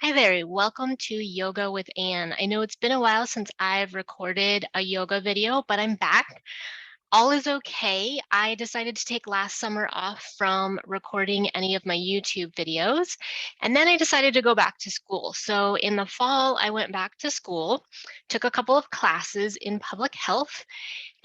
Hi there, welcome to Yoga with Anne. I know it's been a while since I've recorded a yoga video, but I'm back. All is okay. I decided to take last summer off from recording any of my YouTube videos, and then I decided to go back to school. So in the fall, I went back to school, took a couple of classes in public health,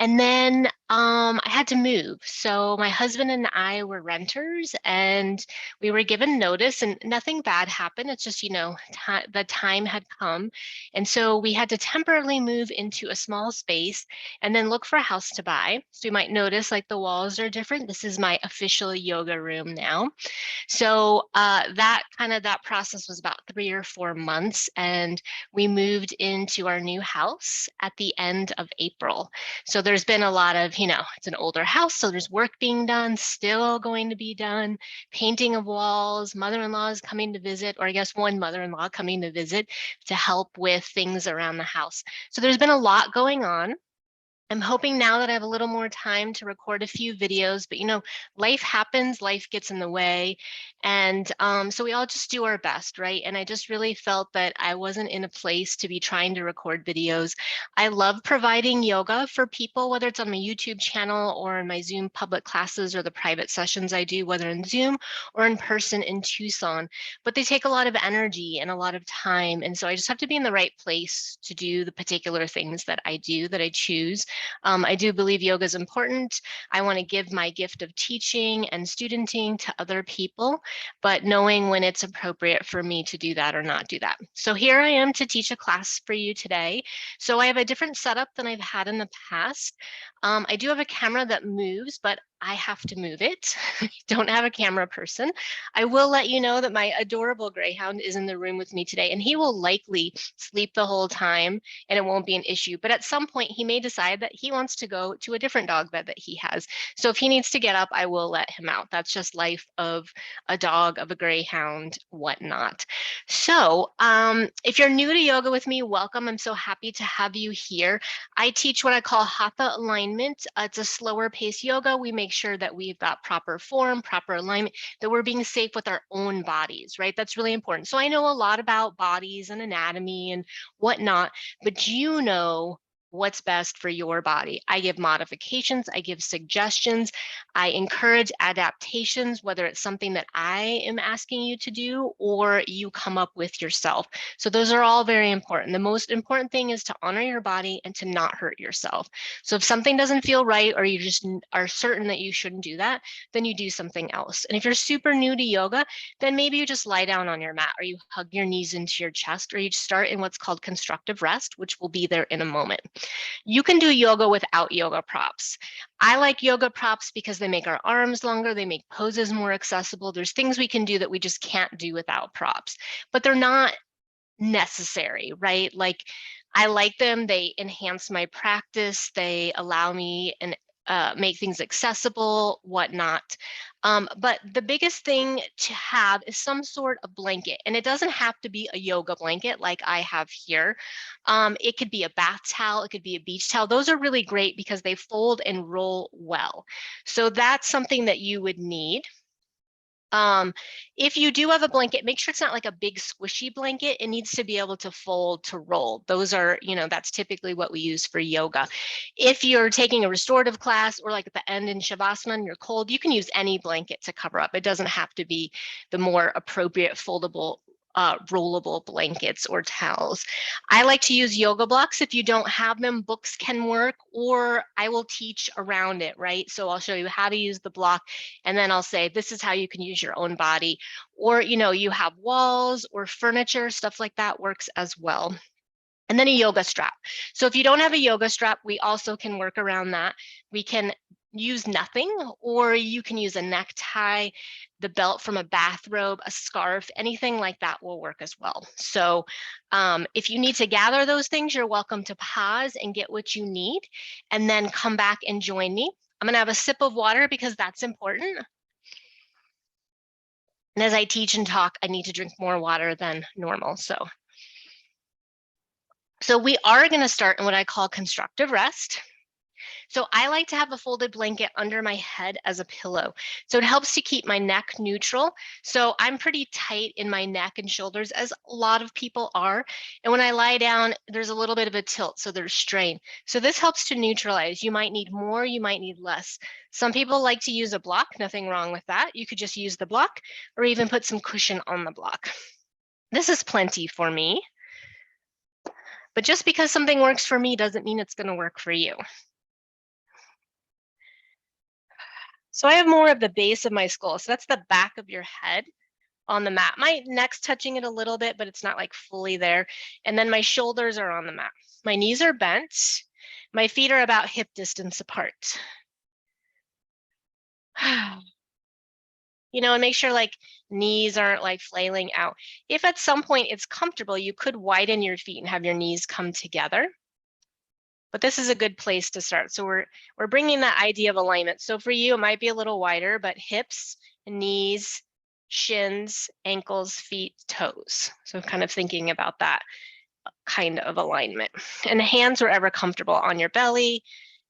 and then I had to move. So my husband and I were renters and we were given notice and nothing bad happened. It's just, the time had come. And so we had to temporarily move into a small space and then look for a house to buy. So you might notice like the walls are different. This is my official yoga room now. So that process was about 3 or 4 months, and we moved into our new house at the end of April. So there's been a lot of, it's an older house, so there's work being done, still going to be done, painting of walls, mother-in-law is coming to visit, or I guess one mother-in-law coming to visit to help with things around the house. So there's been a lot going on. I'm hoping now that I have a little more time to record a few videos, but life happens, life gets in the way. And so we all just do our best, right? And I just really felt that I wasn't in a place to be trying to record videos. I love providing yoga for people, whether it's on my YouTube channel or in my Zoom public classes or the private sessions I do, whether in Zoom or in person in Tucson, but they take a lot of energy and a lot of time. And so I just have to be in the right place to do the particular things that I do, that I choose. I do believe yoga is important. I want to give my gift of teaching and studenting to other people, but knowing when it's appropriate for me to do that or not do that. So here I am to teach a class for you today. So I have a different setup than I've had in the past. I do have a camera that moves, but I have to move it. I don't have a camera person. I will let you know that my adorable greyhound is in the room with me today, and he will likely sleep the whole time and it won't be an issue. But at some point, he may decide that he wants to go to a different dog bed that he has. So if he needs to get up, I will let him out. That's just life of a dog, of a greyhound, whatnot. So if you're new to yoga with me, welcome. I'm so happy to have you here. I teach what I call Hatha alignment. It's a slower pace yoga. We make sure that we've got proper form, proper alignment, that we're being safe with our own bodies, right? That's really important. So I know a lot about bodies and anatomy and whatnot, but you know what's best for your body. I give modifications, I give suggestions, I encourage adaptations, whether it's something that I am asking you to do or you come up with yourself. So those are all very important. The most important thing is to honor your body and to not hurt yourself. So if something doesn't feel right or you just are certain that you shouldn't do that, then you do something else. And if you're super new to yoga, then maybe you just lie down on your mat or you hug your knees into your chest or you start in what's called constructive rest, which will be there in a moment. You can do yoga without yoga props. I like yoga props because they make our arms longer, they make poses more accessible. There's things we can do that we just can't do without props, but they're not necessary, right? Like I like them, they enhance my practice, they allow me and make things accessible, whatnot. But the biggest thing to have is some sort of blanket, and it doesn't have to be a yoga blanket like I have here. It could be a bath towel, it could be a beach towel. Those are really great because they fold and roll well. So that's something that you would need. If you do have a blanket, make sure it's not like a big squishy blanket. It needs to be able to fold, to roll. Those are, that's typically what we use for yoga. If you're taking a restorative class or like at the end in Shavasana and you're cold, you can use any blanket to cover up. It doesn't have to be the more appropriate foldable rollable blankets or towels. I like to use yoga blocks. If you don't have them, books can work, or I will teach around it, right? So I'll show you how to use the block, and then I'll say, this is how you can use your own body. Or, you have walls or furniture, stuff like that works as well. And then a yoga strap. So if you don't have a yoga strap, we also can work around that. We can use nothing, or you can use a necktie, the belt from a bathrobe, a scarf, anything like that will work as well. So if you need to gather those things, you're welcome to pause and get what you need and then come back and join me. I'm gonna have a sip of water because that's important. And as I teach and talk, I need to drink more water than normal. So we are gonna start in what I call constructive rest. So I like to have a folded blanket under my head as a pillow. So it helps to keep my neck neutral. So I'm pretty tight in my neck and shoulders, as a lot of people are. And when I lie down, there's a little bit of a tilt, so there's strain. So this helps to neutralize. You might need more, you might need less. Some people like to use a block, nothing wrong with that. You could just use the block or even put some cushion on the block. This is plenty for me. But just because something works for me doesn't mean it's going to work for you. So I have more of the base of my skull. So that's the back of your head on the mat. My neck's touching it a little bit, but it's not like fully there. And then my shoulders are on the mat. My knees are bent. My feet are about hip distance apart. And make sure like knees aren't like flailing out. If at some point it's comfortable, you could widen your feet and have your knees come together. But this is a good place to start. So we're bringing that idea of alignment. So for you, it might be a little wider, but hips, knees, shins, ankles, feet, toes. So kind of thinking about that kind of alignment. And hands wherever comfortable, on your belly,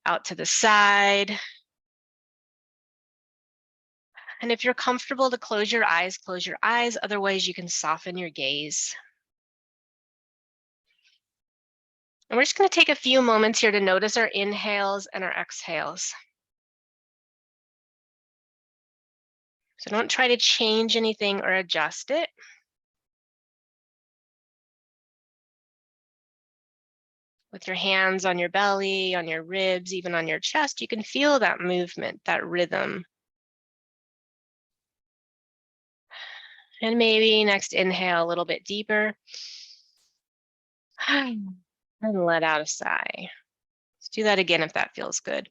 out to the side. And if you're comfortable to close your eyes, close your eyes. Otherwise, you can soften your gaze. And we're just going to take a few moments here to notice our inhales and our exhales. So don't try to change anything or adjust it. With your hands on your belly, on your ribs, even on your chest, you can feel that movement, that rhythm. And maybe next inhale a little bit deeper. And let out a sigh. Let's do that again if that feels good.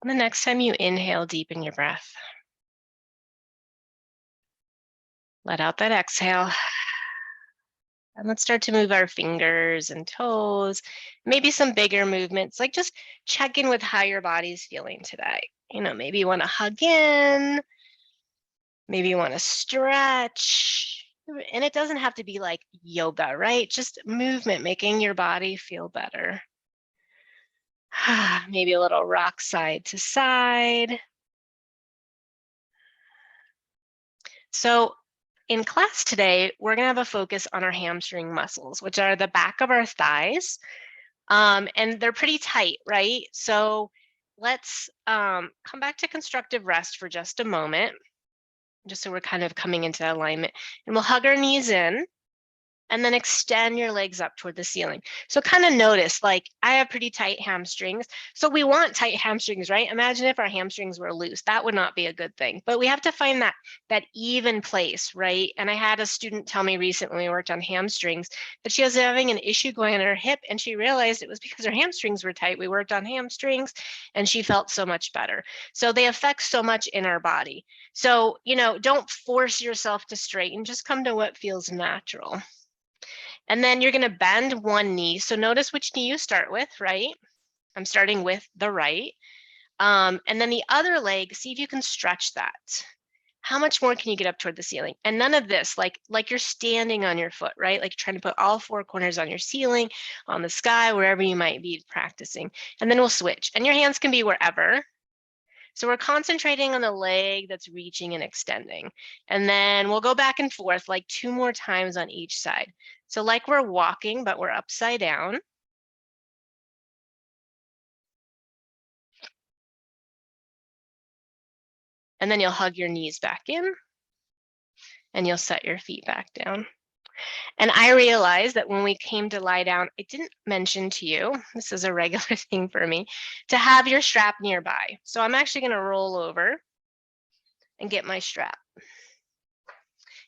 And the next time you inhale, deepen your breath. Let out that exhale. And let's start to move our fingers and toes, maybe some bigger movements, like just check in with how your body's feeling today. Maybe you want to hug in, maybe you want to stretch. And it doesn't have to be like yoga, right? Just movement, making your body feel better. Maybe a little rock side to side. So in class today, we're going to have a focus on our hamstring muscles, which are the back of our thighs. And they're pretty tight, right? So let's come back to constructive rest for just a moment, just so we're kind of coming into alignment. And we'll hug our knees in and then extend your legs up toward the ceiling. So kind of notice, like I have pretty tight hamstrings. So we want tight hamstrings, right? Imagine if our hamstrings were loose. That would not be a good thing. But we have to find that even place, right? And I had a student tell me recently, when we worked on hamstrings, that she was having an issue going on her hip, and she realized it was because her hamstrings were tight. We worked on hamstrings and she felt so much better. So they affect so much in our body. So, don't force yourself to straighten, just come to what feels natural. And then you're going to bend one knee. So notice which knee you start with, right? I'm starting with the right. And then the other leg, see if you can stretch that. How much more can you get up toward the ceiling? And none of this, like you're standing on your foot, right? Like trying to put all four corners on your ceiling, on the sky, wherever you might be practicing. And then we'll switch. And your hands can be wherever. So we're concentrating on the leg that's reaching and extending. And then we'll go back and forth like 2 more times on each side. So like we're walking, but we're upside down. And then you'll hug your knees back in and you'll set your feet back down. And I realized that when we came to lie down, I didn't mention to you, this is a regular thing for me, to have your strap nearby. So I'm actually going to roll over and get my strap.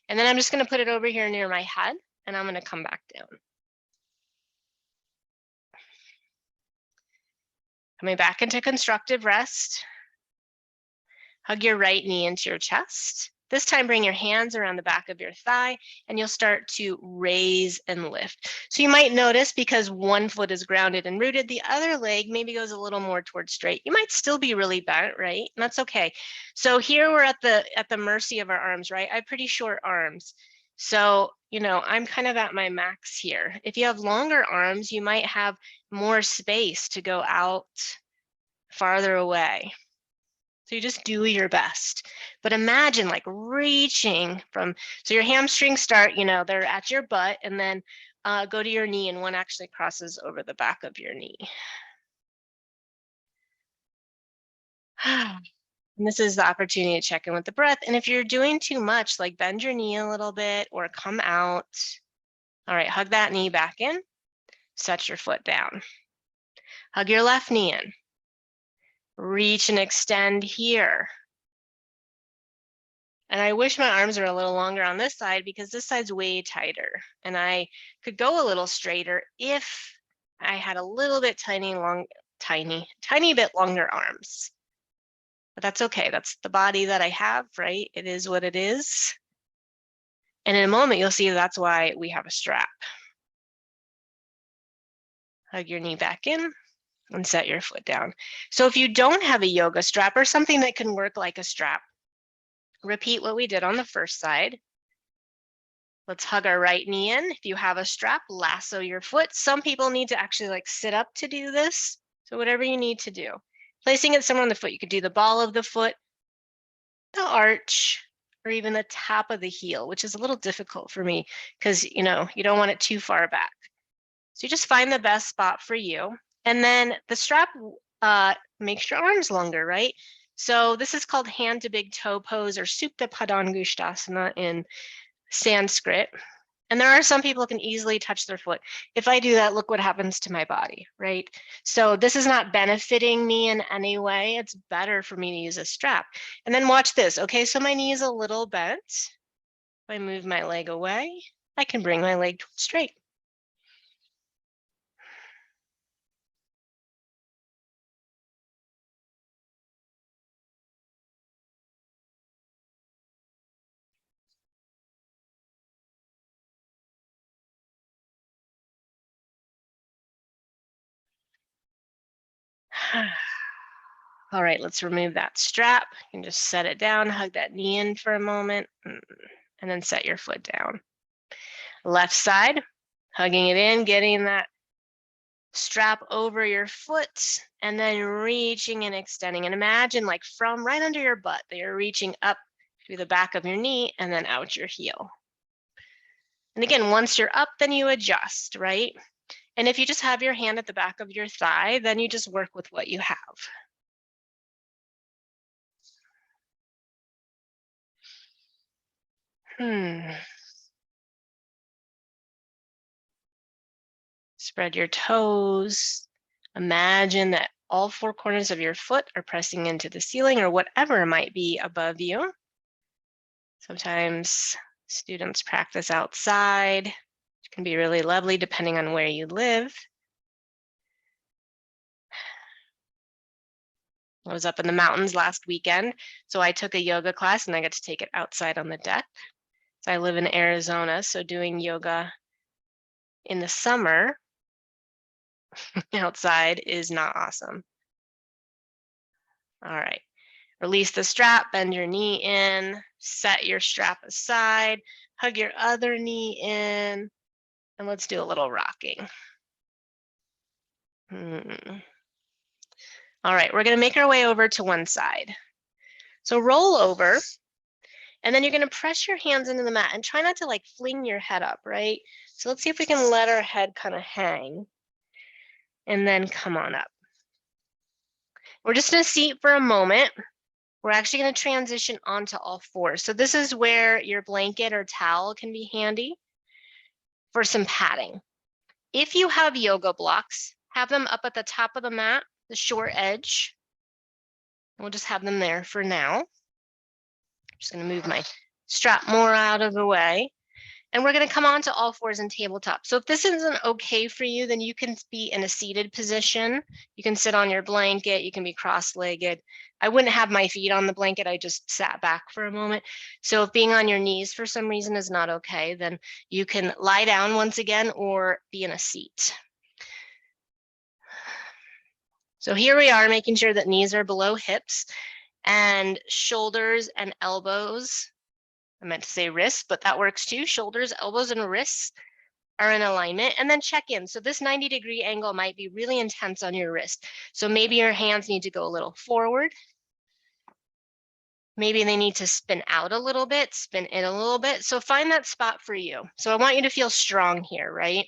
And then I'm just going to put it over here near my head, and I'm going to come back down. Coming back into constructive rest. Hug your right knee into your chest. This time, bring your hands around the back of your thigh, and you'll start to raise and lift. So you might notice, because one foot is grounded and rooted, the other leg maybe goes a little more towards straight. You might still be really bent, right? And that's okay. So here we're at the mercy of our arms, right? I have pretty short arms. So, you know, I'm kind of at my max here. If you have longer arms, you might have more space to go out farther away. So you just do your best. But imagine like reaching from, so your hamstrings start, you know, they're at your butt, and then go to your knee, and one actually crosses over the back of your knee. And this is the opportunity to check in with the breath. And if you're doing too much, like bend your knee a little bit or come out. All right, hug that knee back in, set your foot down. Hug your left knee in. Reach and extend here. And I wish my arms were a little longer on this side, because this side's way tighter. And I could go a little straighter if I had a little bit tiny bit longer arms. But that's okay. That's the body that I have, right? It is what it is. And in a moment, you'll see that's why we have a strap. Hug your knee back in and set your foot down. So if you don't have a yoga strap or something that can work like a strap, repeat what we did on the first side. Let's hug our right knee in. If you have a strap, lasso your foot. Some people need to actually like sit up to do this. So whatever you need to do. Placing it somewhere on the foot. You could do the ball of the foot, the arch, or even the top of the heel, which is a little difficult for me because, you know, you don't want it too far back. So you just find the best spot for you. And then the strap makes your arms longer, right? So this is called hand to big toe pose, or Supta Padangusthasana in Sanskrit. And there are some people who can easily touch their foot. If I do that, look what happens to my body, right? So this is not benefiting me in any way. It's better for me to use a strap. And then watch this. Okay, so my knee is a little bent. If I move my leg away, I can bring my leg straight. All right, let's remove that strap. You can just set it down, hug that knee in for a moment, and then set your foot down. Left side, hugging it in, getting that strap over your foot, and then reaching and extending. And imagine like from right under your butt, that you're reaching up through the back of your knee and then out your heel. And again, once you're up, then you adjust, right? And if you just have your hand at the back of your thigh, then you just work with what you have. Spread your toes. Imagine that all four corners of your foot are pressing into the ceiling or whatever might be above you. Sometimes students practice outside, which can be really lovely depending on where you live. I was up in the mountains last weekend, so I took a yoga class and I got to take it outside on the deck. So I live in Arizona, so doing yoga in the summer outside is not awesome. All right, release the strap, bend your knee in, set your strap aside, hug your other knee in, and let's do a little rocking. All right, we're gonna make our way over to one side. So roll over, and then you're gonna press your hands into the mat and try not to like fling your head up, right? So let's see if we can let our head kind of hang and then come on up. We're just gonna seat for a moment. We're actually going to transition onto all fours. So this is where your blanket or towel can be handy for some padding. If you have yoga blocks, have them up at the top of the mat, the short edge. We'll just have them there for now. I'm just going to move my strap more out of the way. And we're going to come on to all fours and tabletop. So if this isn't okay for you, then you can be in a seated position. You can sit on your blanket. You can be cross-legged. I wouldn't have my feet on the blanket. I just sat back for a moment. So if being on your knees for some reason is not okay, then you can lie down once again or be in a seat. So here we are, making sure that knees are below hips and shoulders and elbows. I meant to say wrists, but that works too. Shoulders, elbows, and wrists are in alignment, and then check in. So this 90-degree angle might be really intense on your wrist. So maybe your hands need to go a little forward. Maybe they need to spin out a little bit, spin in a little bit. So find that spot for you. So I want you to feel strong here, right?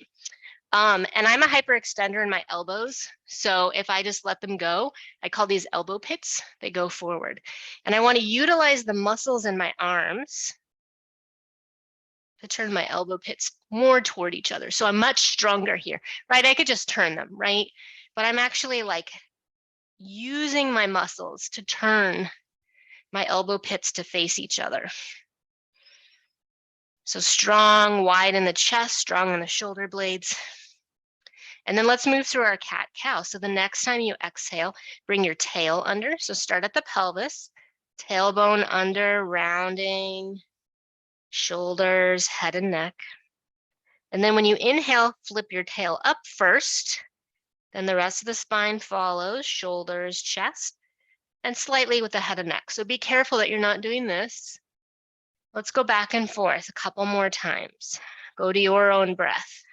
And I'm a hyperextender in my elbows. So if I just let them go, I call these elbow pits, they go forward. And I want to utilize the muscles in my arms to turn my elbow pits more toward each other. So I'm much stronger here, right? I could just turn them, right? But I'm actually like using my muscles to turn my elbow pits to face each other. So strong, wide in the chest, strong in the shoulder blades. And then let's move through our cat-cow. So the next time you exhale, bring your tail under. So start at the pelvis, tailbone under, rounding, shoulders, head and neck. And then when you inhale, flip your tail up first. Then the rest of the spine follows, shoulders, chest, and slightly with the head and neck. So be careful that you're not doing this. Let's go back and forth a couple more times. Go to your own breath.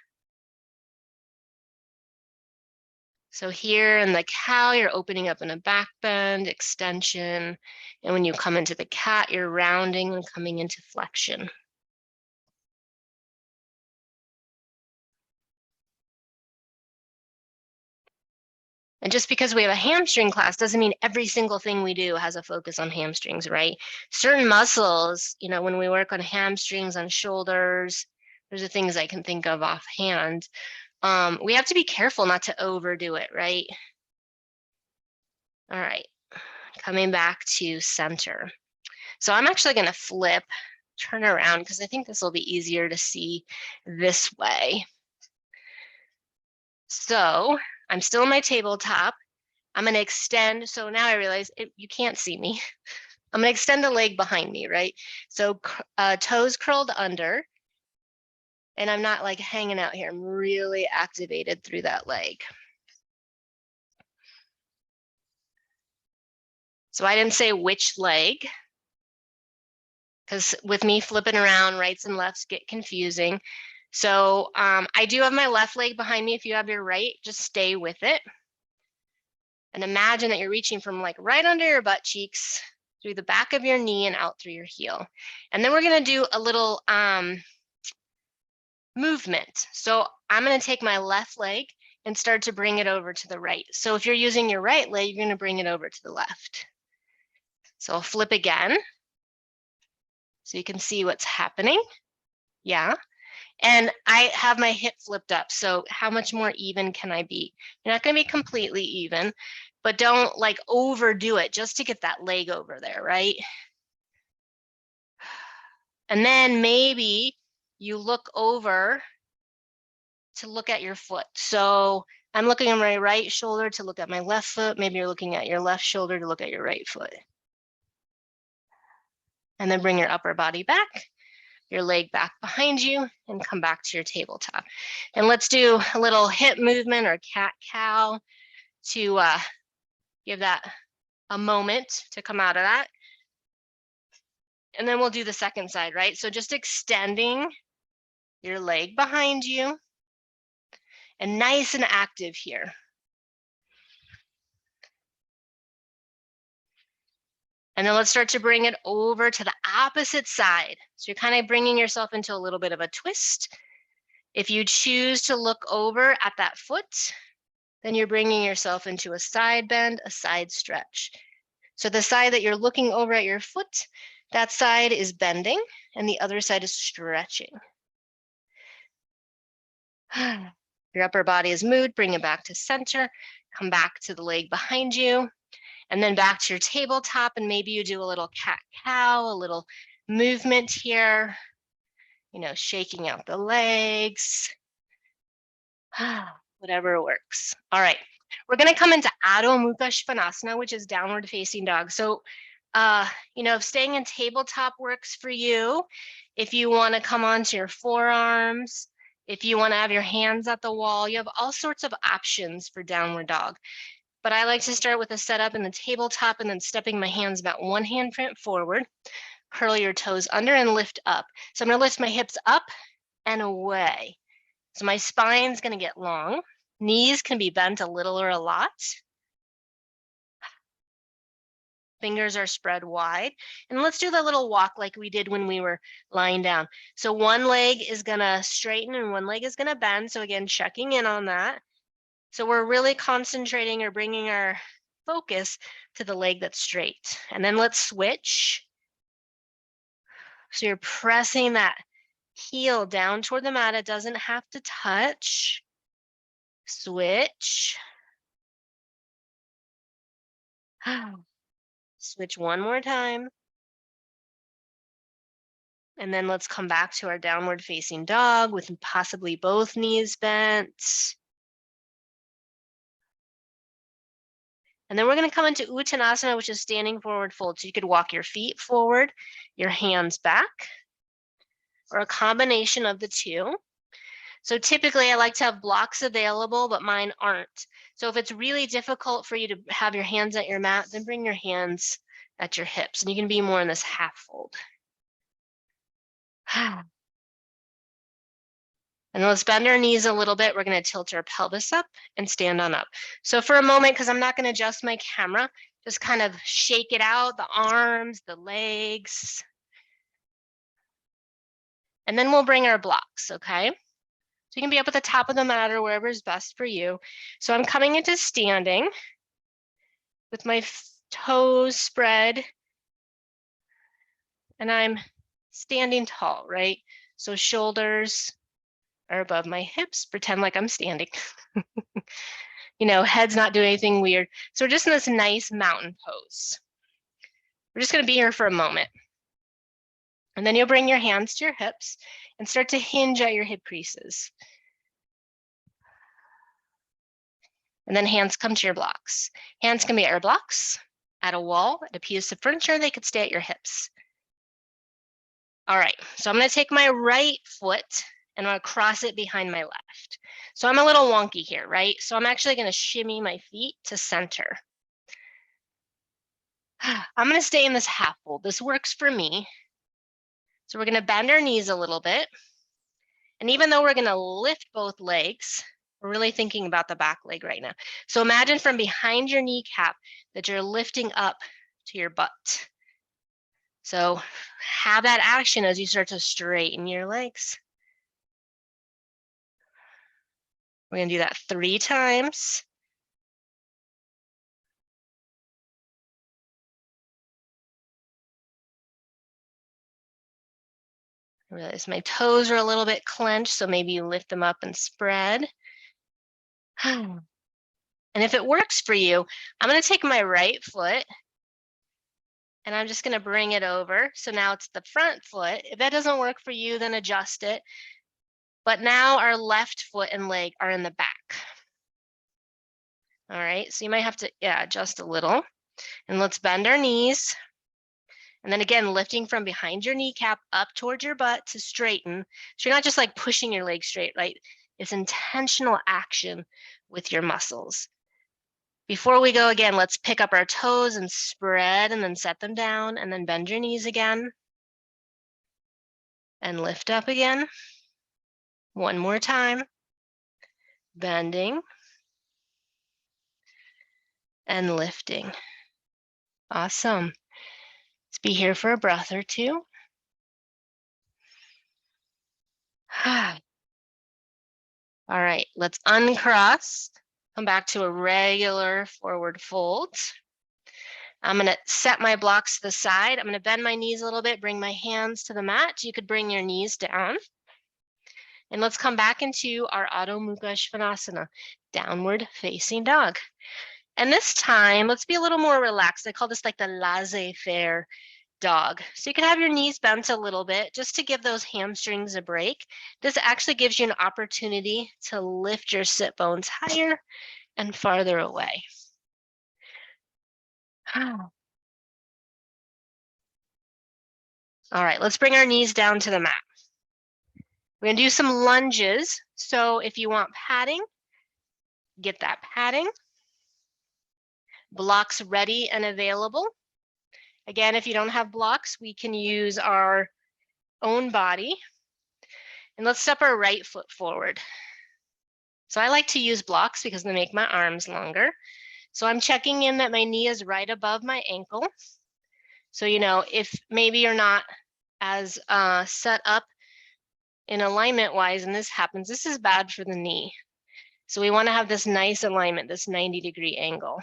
So here in the cow, you're opening up in a back bend, extension. And when you come into the cat, you're rounding and coming into flexion. And just because we have a hamstring class doesn't mean every single thing we do has a focus on hamstrings, right? Certain muscles, you know, when we work on hamstrings, on shoulders, those are things I can think of offhand. We have to be careful not to overdo it, right? All right, coming back to center. So I'm actually going to flip, turn around, because I think this will be easier to see this way. So I'm still in my tabletop. I'm going to extend. So now I realize you can't see me. I'm going to extend the leg behind me, right? So toes curled under. And I'm not like hanging out here. I'm really activated through that leg. So I didn't say which leg, because with me flipping around, rights and lefts get confusing. So I do have my left leg behind me. If you have your right, just stay with it. And imagine that you're reaching from like right under your butt cheeks, through the back of your knee and out through your heel. And then we're going to do a little movement. So I'm going to take my left leg and start to bring it over to the right. So if you're using your right leg, you're going to bring it over to the left. So I'll flip again, so you can see what's happening. Yeah. And I have my hip flipped up. So how much more even can I be? You're not going to be completely even, but don't like overdo it just to get that leg over there, right? And then maybe you look over to look at your foot. So I'm looking at my right shoulder to look at my left foot. Maybe you're looking at your left shoulder to look at your right foot. And then bring your upper body back, your leg back behind you, and come back to your tabletop. And let's do a little hip movement or cat-cow to give that a moment to come out of that. And then we'll do the second side, right? So just extending your leg behind you and nice and active here. And then let's start to bring it over to the opposite side. So you're kind of bringing yourself into a little bit of a twist. If you choose to look over at that foot, then you're bringing yourself into a side bend, a side stretch. So the side that you're looking over at your foot, that side is bending and the other side is stretching. Your upper body is moved, bring it back to center, come back to the leg behind you, and then back to your tabletop, and maybe you do a little cat-cow, a little movement here, shaking out the legs, whatever works. All right, we're gonna come into Adho Mukha Svanasana, which is downward facing dog. So, if staying in tabletop works for you, if you wanna come onto your forearms, if you wanna have your hands at the wall, you have all sorts of options for downward dog. But I like to start with a setup in the tabletop and then stepping my hands about one handprint forward, curl your toes under and lift up. So I'm gonna lift my hips up and away. So my spine's gonna get long. Knees can be bent a little or a lot. Fingers are spread wide. And let's do the little walk like we did when we were lying down. So one leg is gonna straighten and one leg is gonna bend. So again, checking in on that. So we're really concentrating or bringing our focus to the leg that's straight. And then let's switch. So you're pressing that heel down toward the mat. It doesn't have to touch. Switch. Switch one more time. And then let's come back to our downward facing dog with possibly both knees bent. And then we're going to come into Uttanasana, which is standing forward fold. So you could walk your feet forward, your hands back, or a combination of the two. So typically I like to have blocks available, but mine aren't. So if it's really difficult for you to have your hands at your mat, then bring your hands at your hips and you can be more in this half fold. And let's bend our knees a little bit. We're going to tilt our pelvis up and stand on up. So for a moment, because I'm not going to adjust my camera, just kind of shake it out, the arms, the legs. And then we'll bring our blocks, okay? So you can be up at the top of the mat or wherever is best for you. So I'm coming into standing with my toes spread. And I'm standing tall, right? So shoulders are above my hips, pretend like I'm standing. Head's not doing anything weird. So we're just in this nice mountain pose. We're just gonna be here for a moment. And then you'll bring your hands to your hips and start to hinge at your hip creases. And then hands come to your blocks. Hands can be at your blocks, at a wall, at a piece of furniture. They could stay at your hips. All right, so I'm gonna take my right foot and I'm gonna cross it behind my left. So I'm a little wonky here, right? So I'm actually gonna shimmy my feet to center. I'm gonna stay in this half fold. This works for me. So we're gonna bend our knees a little bit. And even though we're gonna lift both legs, we're really thinking about the back leg right now. So imagine from behind your kneecap that you're lifting up to your butt. So have that action as you start to straighten your legs. We're gonna do that 3 times. I realize my toes are a little bit clenched, so maybe you lift them up and spread. And if it works for you, I'm gonna take my right foot and I'm just gonna bring it over. So now it's the front foot. If that doesn't work for you, then adjust it. But now our left foot and leg are in the back. All right, so you might have to, adjust a little. And let's bend our knees. And then again, lifting from behind your kneecap up towards your butt to straighten. So you're not just like pushing your leg straight, right? It's intentional action with your muscles. Before we go again, let's pick up our toes and spread and then set them down and then bend your knees again. And lift up again. One more time. Bending. And lifting. Awesome. Let's be here for a breath or two. All right, let's uncross. Come back to a regular forward fold. I'm gonna set my blocks to the side. I'm gonna bend my knees a little bit, bring my hands to the mat. You could bring your knees down. And let's come back into our Adho Mukha Svanasana, downward facing dog. And this time, let's be a little more relaxed. I call this like the laissez-faire dog. So you can have your knees bent a little bit just to give those hamstrings a break. This actually gives you an opportunity to lift your sit bones higher and farther away. All right, let's bring our knees down to the mat. We're gonna do some lunges. So if you want padding, get that padding. Blocks ready and available. Again, if you don't have blocks, we can use our own body. And let's step our right foot forward. So I like to use blocks because they make my arms longer. So I'm checking in that my knee is right above my ankle. So, you know, if maybe you're not as set up in alignment wise, and this happens, this is bad for the knee. So we want to have this nice alignment, this 90-degree angle.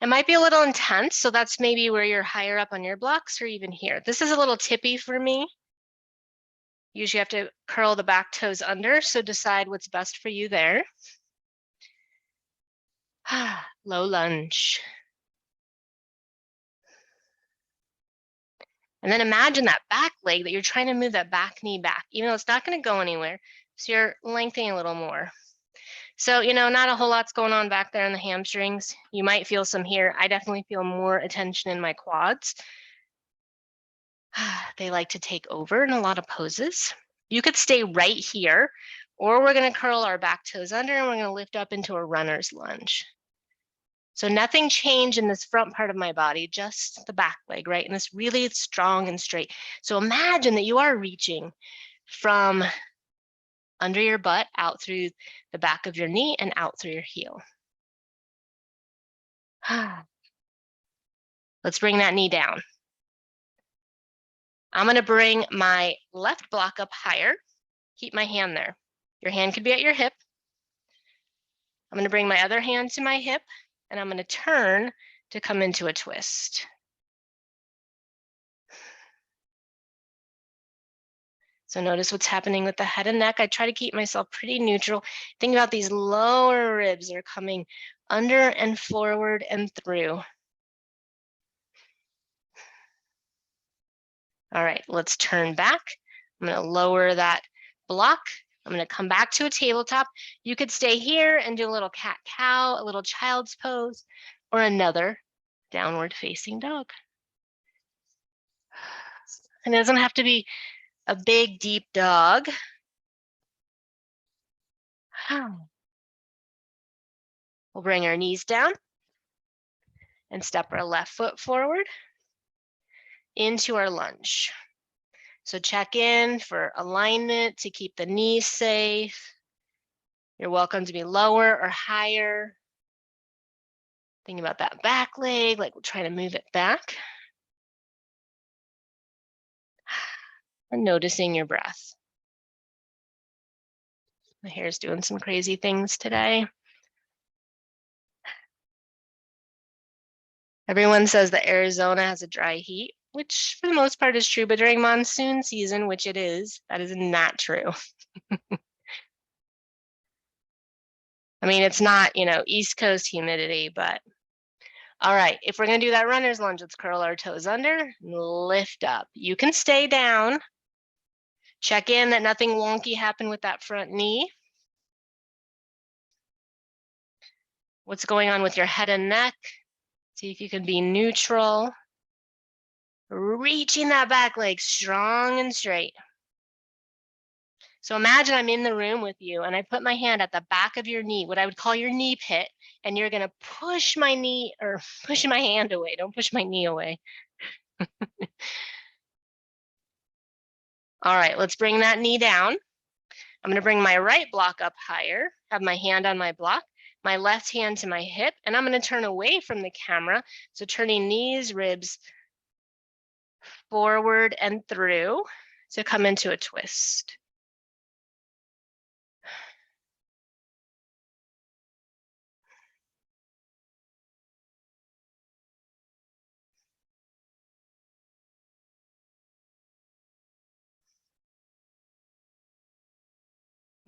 It might be a little intense, so that's maybe where you're higher up on your blocks or even here. This is a little tippy for me. Usually you have to curl the back toes under, so decide what's best for you there. Low lunge. And then imagine that back leg that you're trying to move that back knee back, even though it's not going to go anywhere. So you're lengthening a little more. So, you know, not a whole lot's going on back there in the hamstrings. You might feel some here. I definitely feel more attention in my quads. They like to take over in a lot of poses. You could stay right here, or we're going to curl our back toes under and we're going to lift up into a runner's lunge. So nothing changed in this front part of my body, just the back leg, right? And it's really strong and straight. So imagine that you are reaching from under your butt out through the back of your knee and out through your heel. Let's bring that knee down. I'm going to bring my left block up higher. Keep my hand there. Your hand could be at your hip. I'm going to bring my other hand to my hip, and I'm going to turn to come into a twist. So notice what's happening with the head and neck. I try to keep myself pretty neutral. Think about these lower ribs are coming under and forward and through. All right, let's turn back. I'm going to lower that block. I'm going to come back to a tabletop. You could stay here and do a little cat-cow, a little child's pose, or another downward facing dog. And it doesn't have to be a big, deep dog. We'll bring our knees down and step our left foot forward into our lunge. So check in for alignment to keep the knees safe. You're welcome to be lower or higher. Think about that back leg, like we're trying to move it back. And noticing your breath. My hair is doing some crazy things today. Everyone says that Arizona has a dry heat, which for the most part is true, but during monsoon season, which it is, that is not true. I mean, it's not, you know, East Coast humidity, but all right, if we're gonna do that runner's lunge, let's curl our toes under, lift up. You can stay down. Check in that nothing wonky happened with that front knee. What's going on with your head and neck? See if you can be neutral. Reaching that back leg strong and straight. So imagine I'm in the room with you and I put my hand at the back of your knee, what I would call your knee pit, and you're gonna push my knee or push my hand away. Don't push my knee away. All right, let's bring that knee down. I'm gonna bring my right block up higher, have my hand on my block, my left hand to my hip, and I'm gonna turn away from the camera. So turning knees, ribs forward and through to come into a twist.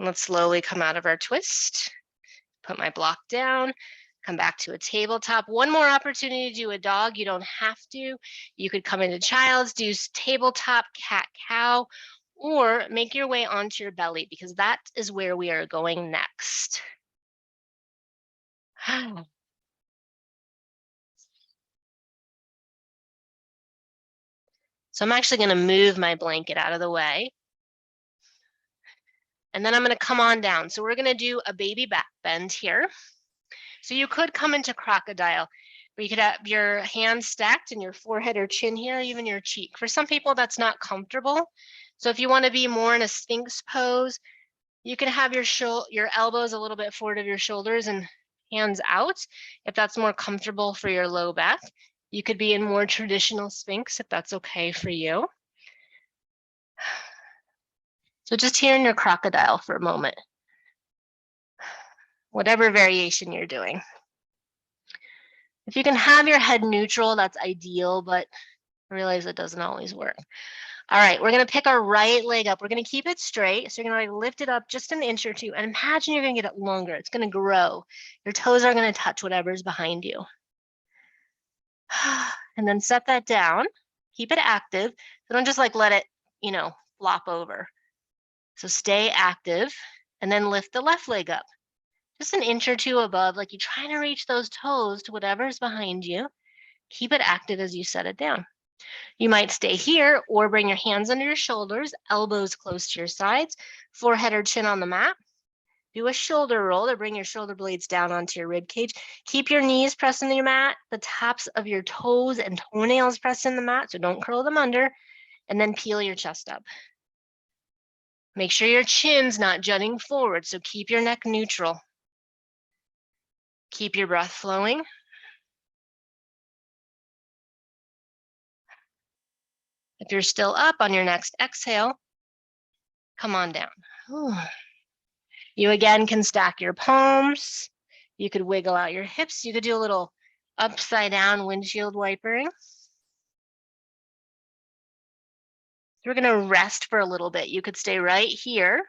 Let's slowly come out of our twist. Put my block down, come back to a tabletop. One more opportunity to do a dog. You don't have to. You could come into child's, do tabletop, cat, cow, or make your way onto your belly because that is where we are going next. So I'm actually going to move my blanket out of the way. And then I'm going to come on down. So we're going to do a baby back bend here. So you could come into crocodile, where you could have your hands stacked and your forehead or chin here, even your cheek. For some people, that's not comfortable. So if you want to be more in a Sphinx pose, you can have your elbows a little bit forward of your shoulders and hands out, if that's more comfortable for your low back. You could be in more traditional Sphinx if that's okay for you. So just here in your crocodile for a moment, whatever variation you're doing. If you can have your head neutral, that's ideal, but I realize it doesn't always work. All right, we're gonna pick our right leg up. We're gonna keep it straight. So you're gonna lift it up just an inch or two and imagine you're gonna get it longer. It's gonna grow. Your toes are gonna touch whatever's behind you. And then set that down. Keep it active. So don't just like let it, flop over. So stay active and then lift the left leg up. Just an inch or two above, like you're trying to reach those toes to whatever's behind you. Keep it active as you set it down. You might stay here or bring your hands under your shoulders, elbows close to your sides, forehead or chin on the mat. Do a shoulder roll or bring your shoulder blades down onto your rib cage. Keep your knees pressed into your mat, the tops of your toes and toenails pressed in the mat, so don't curl them under, and then peel your chest up. Make sure your chin's not jutting forward, so keep your neck neutral. Keep your breath flowing. If you're still up on your next exhale, come on down. You again can stack your palms. You could wiggle out your hips. You could do a little upside down windshield wipering. We're gonna rest for a little bit. You could stay right here.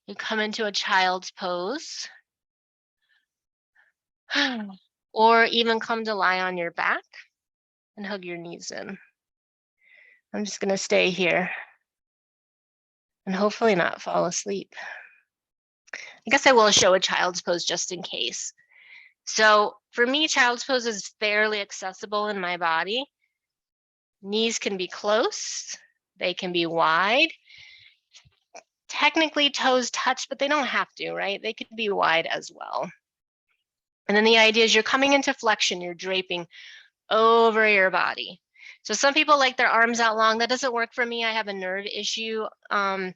You come into a child's pose. Or even come to lie on your back and hug your knees in. I'm just gonna stay here and hopefully not fall asleep. I guess I will show a child's pose just in case. So for me, child's pose is fairly accessible in my body. Knees can be close, they can be wide. Technically toes touch, but they don't have to, right? They could be wide as well. And then the idea is you're coming into flexion, you're draping over your body. So some people like their arms out long. That doesn't work for me. I have a nerve issue on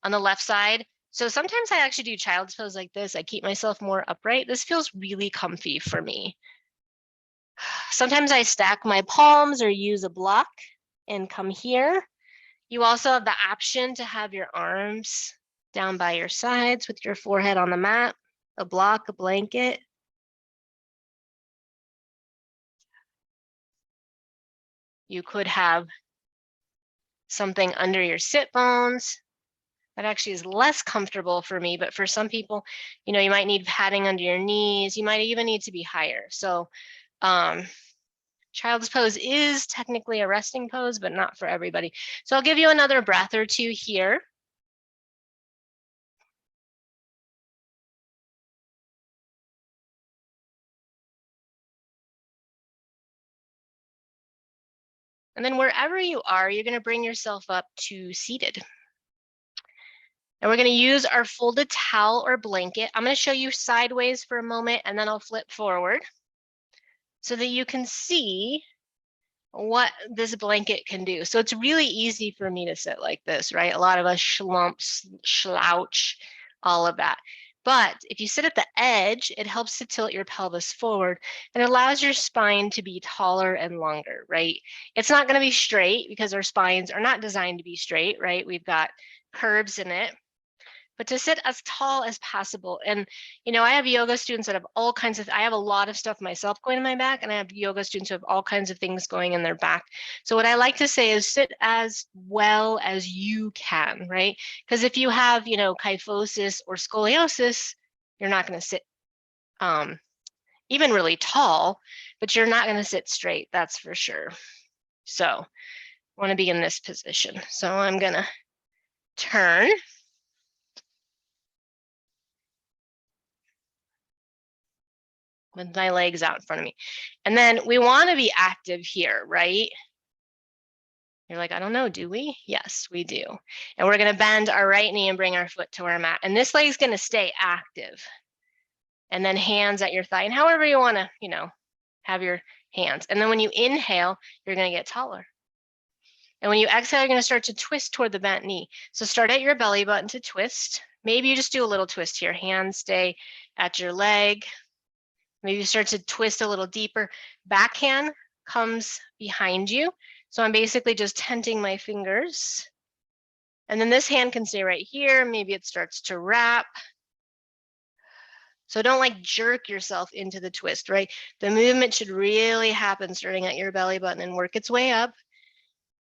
the left side. So sometimes I actually do child's pose like this. I keep myself more upright. This feels really comfy for me. Sometimes I stack my palms or use a block and come here. You also have the option to have your arms down by your sides with your forehead on the mat, a block, a blanket. You could have something under your sit bones. That actually is less comfortable for me, but for some people, you might need padding under your knees. You might even need to be higher. So child's pose is technically a resting pose, but not for everybody. So I'll give you another breath or two here. And then wherever you are, you're going to bring yourself up to seated. And we're going to use our folded towel or blanket. I'm going to show you sideways for a moment, and then I'll flip forward so that you can see what this blanket can do. So it's really easy for me to sit like this, right? A lot of us slouch, all of that. But if you sit at the edge, it helps to tilt your pelvis forward and allows your spine to be taller and longer, right? It's not going to be straight because our spines are not designed to be straight, right? We've got curves in it. but to sit as tall as possible. And, you know, I have yoga students that have all kinds of, I have a lot of stuff myself going in my back, and I have yoga students who have all kinds of things going in their back. So what I like to say is sit as well as you can, right? Because if you have, you know, kyphosis or scoliosis, you're not going to sit even really tall, but you're not going to sit straight, that's for sure. So I want to be in this position. So I'm going to turn. With my legs out in front of me. And then we want to be active here, right? You're like, I don't know, do we? Yes, we do. And we're going to bend our right knee and bring our foot to our mat. And this leg's going to stay active. And then hands at your thigh. And however you want to, you know, have your hands. And then when you inhale, you're going to get taller. And when you exhale, you're going to start to twist toward the bent knee. So start at your belly button to twist. Maybe you just do a little twist here. Hands stay at your leg. Maybe you start to twist a little deeper. Backhand comes behind you. So I'm basically just tenting my fingers. And then this hand can stay right here. Maybe it starts to wrap. So don't like jerk yourself into the twist, right? The movement should really happen starting at your belly button and work its way up.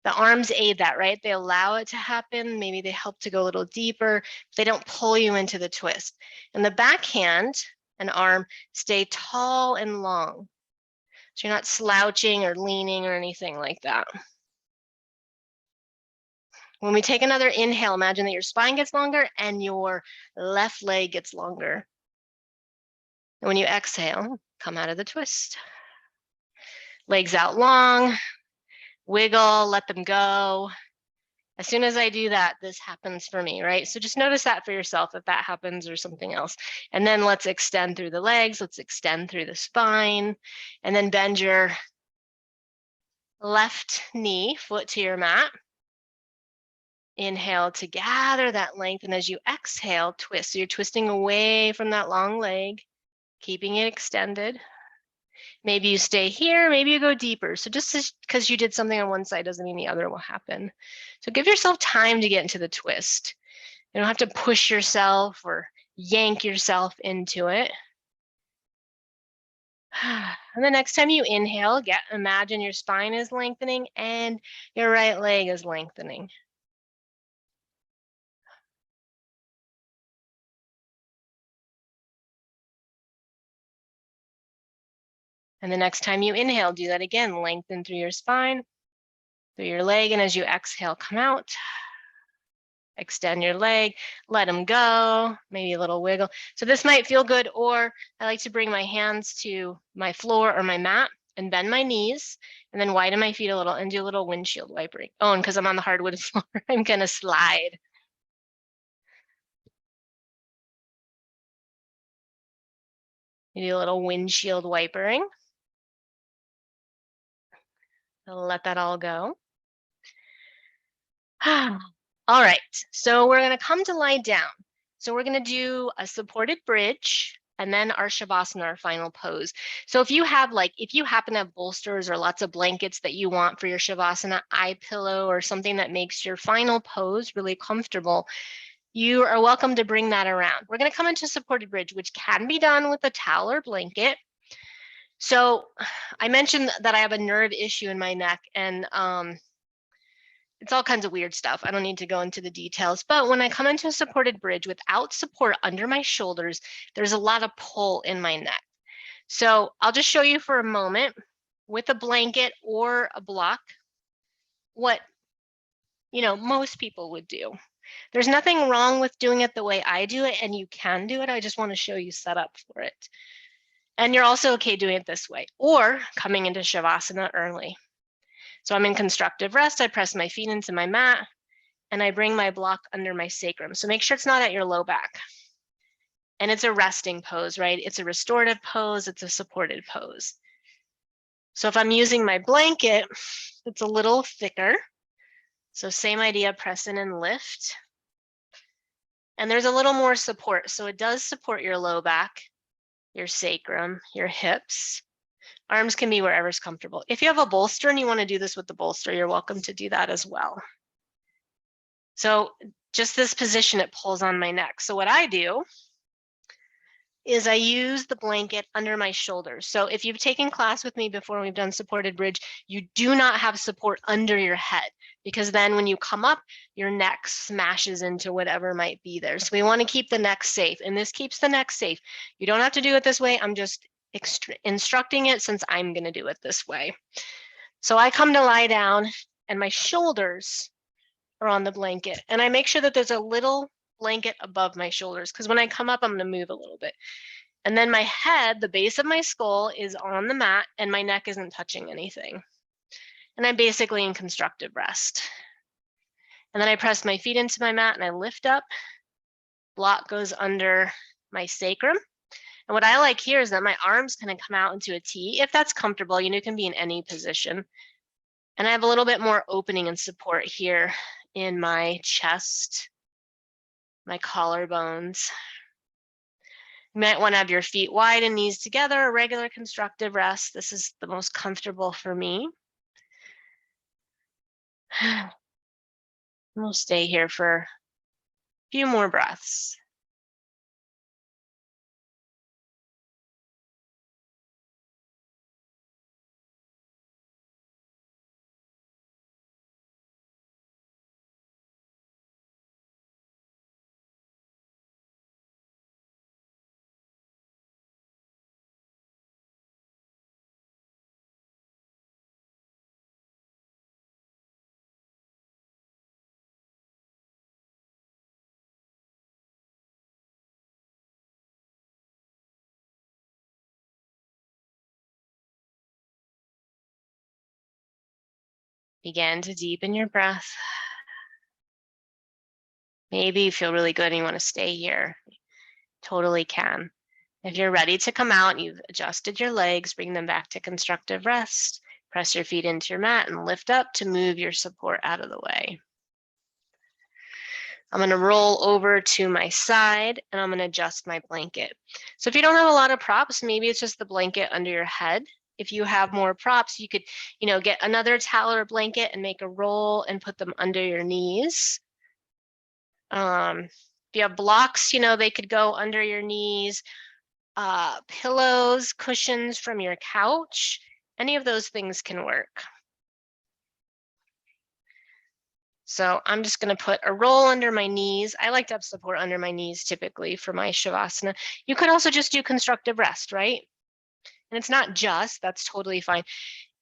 The arms aid that, right? They allow it to happen. Maybe they help to go a little deeper. They don't pull you into the twist. And the backhand and arm stay tall and long. So you're not slouching or leaning or anything like that. When we take another inhale, imagine that your spine gets longer and your left leg gets longer. And when you exhale, come out of the twist. Legs out long, wiggle, let them go. As soon as I do that, this happens for me, right? So just notice that for yourself if that happens or something else. And then let's extend through the legs, let's extend through the spine, and then bend your left knee, foot to your mat. Inhale to gather that length, and as you exhale, twist. So you're twisting away from that long leg, keeping it extended. Maybe you stay here, maybe you go deeper. So just because you did something on one side doesn't mean the other will happen. So give yourself time to get into the twist. You don't have to push yourself or yank yourself into it. And the next time you inhale, imagine your spine is lengthening and your right leg is lengthening. And the next time you inhale, do that again. Lengthen through your spine, through your leg, and as you exhale, come out. Extend your leg, let them go, maybe a little wiggle. So this might feel good, or I like to bring my hands to my floor or my mat and bend my knees, and then widen my feet a little and do a little windshield wipering. Oh, and because I'm on the hardwood floor, I'm gonna slide. You do a little windshield wipering. Let that all go. All right, so we're gonna come to lie down. So we're gonna do a supported bridge and then our Shavasana, our final pose. So if you happen to have bolsters or lots of blankets that you want for your Shavasana, eye pillow, or something that makes your final pose really comfortable, you are welcome to bring that around. We're gonna come into supported bridge, which can be done with a towel or blanket. So I mentioned that I have a nerve issue in my neck, and it's all kinds of weird stuff. I don't need to go into the details, but when I come into a supported bridge without support under my shoulders, there's a lot of pull in my neck. So I'll just show you for a moment with a blanket or a block what, you know, most people would do. There's nothing wrong with doing it the way I do it, and you can do it. I just want to show you set up for it. And you're also okay doing it this way, or coming into Shavasana early. So I'm in constructive rest. I press my feet into my mat and I bring my block under my sacrum. So make sure it's not at your low back. And it's a resting pose, right? It's a restorative pose. It's a supported pose. So if I'm using my blanket, it's a little thicker. So same idea, press in and lift. And there's a little more support. So it does support your low back, your sacrum, your hips. Arms can be wherever's comfortable. If you have a bolster and you want to do this with the bolster, you're welcome to do that as well. So just this position, it pulls on my neck. So what I do is I use the blanket under my shoulders. So if you've taken class with me before, we've done supported bridge, you do not have support under your head, because then when you come up, your neck smashes into whatever might be there. So we want to keep the neck safe, and this keeps the neck safe. You don't have to do it this way. I'm just instructing it since I'm going to do it this way. So I come to lie down and my shoulders are on the blanket, and I make sure that there's a little blanket above my shoulders, because when I come up, I'm going to move a little bit. And then my head, the base of my skull, is on the mat and my neck isn't touching anything. And I'm basically in constructive rest. And then I press my feet into my mat and I lift up. Block goes under my sacrum. And what I like here is that my arms kind of come out into a T, if that's comfortable. You know, it can be in any position. And I have a little bit more opening and support here in my chest, my collarbones. You might want to have your feet wide and knees together, a regular constructive rest. This is the most comfortable for me. We'll stay here for a few more breaths. Begin to deepen your breath. Maybe you feel really good and you want to stay here. Totally can. If you're ready to come out and you've adjusted your legs, bring them back to constructive rest. Press your feet into your mat and lift up to move your support out of the way. I'm going to roll over to my side and I'm going to adjust my blanket. So if you don't have a lot of props, maybe it's just the blanket under your head. If you have more props, you could, get another towel or blanket and make a roll and put them under your knees. If you have blocks, they could go under your knees. Pillows, cushions from your couch, any of those things can work. So I'm just going to put a roll under my knees. I like to have support under my knees typically for my Shavasana. You could also just do constructive rest, right? And it's not just, that's totally fine.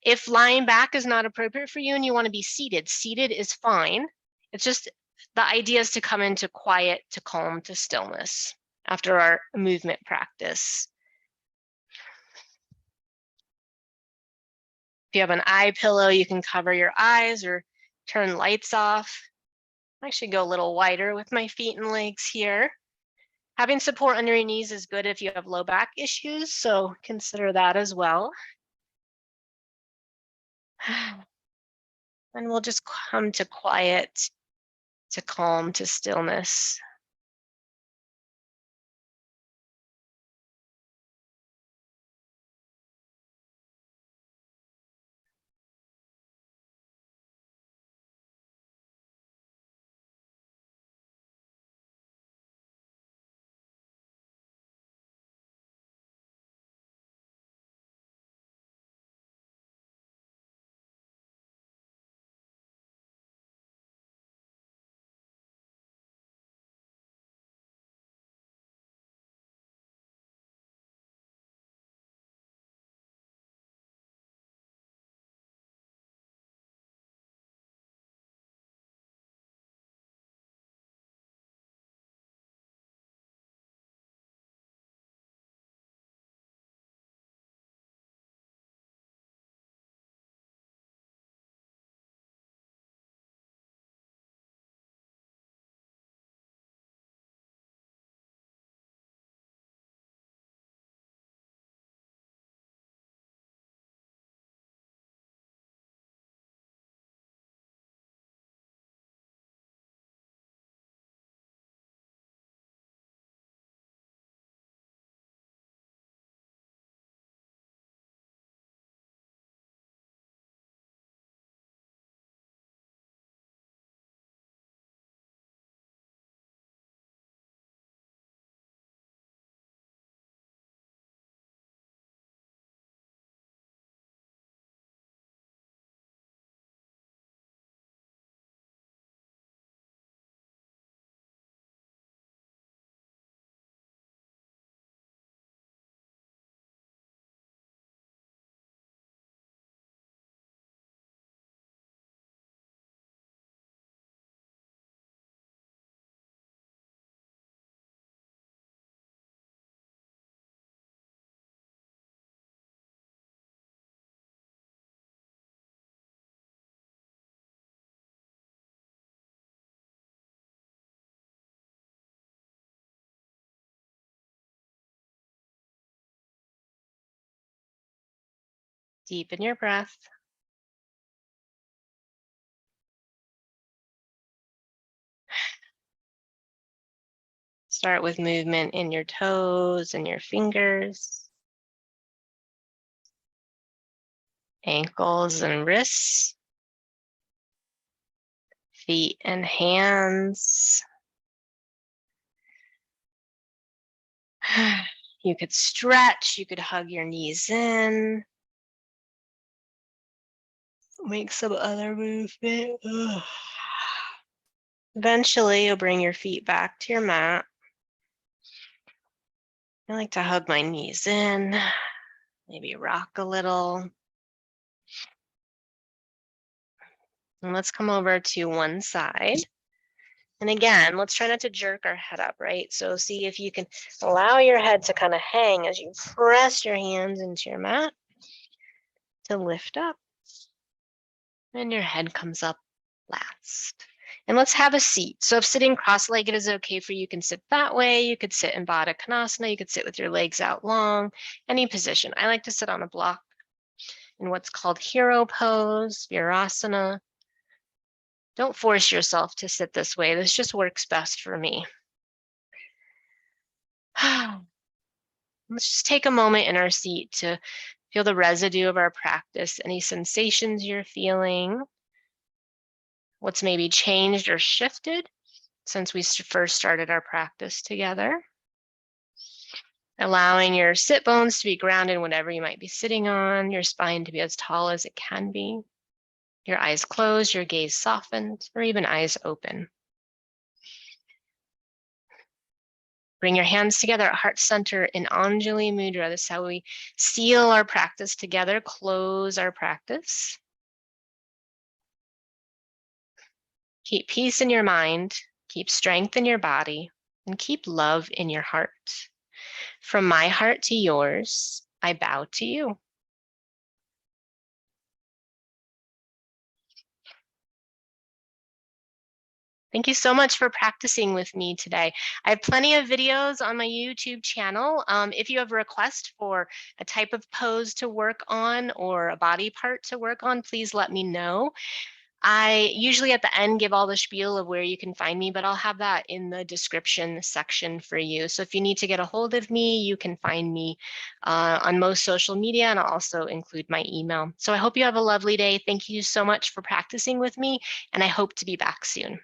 If lying back is not appropriate for you and you want to be seated, seated is fine. It's just the idea is to come into quiet, to calm, to stillness after our movement practice. If you have an eye pillow, you can cover your eyes or turn lights off. I actually go a little wider with my feet and legs here. Having support under your knees is good if you have low back issues, so consider that as well. And we'll just come to quiet, to calm, to stillness. Deepen your breath. Start with movement in your toes and your fingers, ankles and wrists, feet and hands. You could stretch, you could hug your knees in. Make some other movement. Eventually, you'll bring your feet back to your mat. I like to hug my knees in, maybe rock a little. And let's come over to one side. And again, let's try not to jerk our head up, right? So see if you can allow your head to kind of hang as you press your hands into your mat to lift up. And your head comes up last. And let's have a seat. So if sitting cross-legged is okay for you, you can sit that way. You could sit in Baddha Konasana. You could sit with your legs out long, any position. I like to sit on a block in what's called hero pose, Virasana. Don't force yourself to sit this way. This just works best for me. Let's just take a moment in our seat to feel the residue of our practice, any sensations you're feeling, what's maybe changed or shifted since we first started our practice together. Allowing your sit bones to be grounded, whatever you might be sitting on, your spine to be as tall as it can be, your eyes closed, your gaze softened, or even eyes open. Bring your hands together at heart center in Anjali Mudra. This is how we seal our practice together, close our practice. Keep peace in your mind, keep strength in your body, and keep love in your heart. From my heart to yours, I bow to you. Thank you so much for practicing with me today. I have plenty of videos on my YouTube channel. If you have a request for a type of pose to work on or a body part to work on, please let me know. I usually at the end give all the spiel of where you can find me, but I'll have that in the description section for you. So if you need to get a hold of me, you can find me on most social media, and I'll also include my email. So I hope you have a lovely day. Thank you so much for practicing with me, and I hope to be back soon.